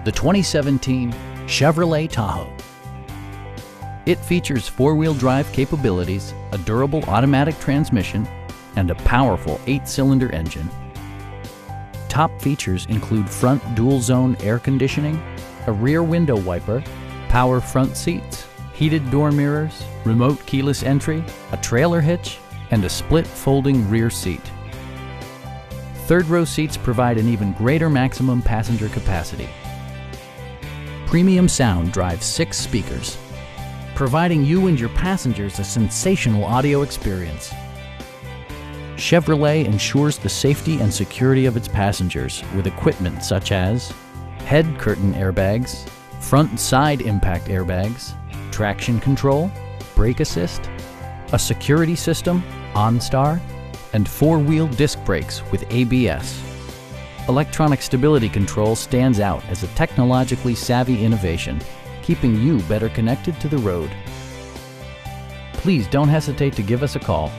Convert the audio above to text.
the 2017 Chevrolet Tahoe. It features four-wheel drive capabilities, a durable automatic transmission, and a powerful 8-cylinder engine. Top features include front dual-zone air conditioning, a rear window wiper, power front seats, heated door mirrors, remote keyless entry, a trailer hitch, and a split folding rear seat. Third-row seats provide an even greater maximum passenger capacity. Premium sound drives 6 speakers, providing you and your passengers a sensational audio experience. Chevrolet ensures the safety and security of its passengers with equipment such as head curtain airbags, front and side impact airbags, traction control, brake assist, a security system, OnStar, and 4-wheel disc brakes with ABS. Electronic stability control stands out as a technologically savvy innovation, keeping you better connected to the road. Please don't hesitate to give us a call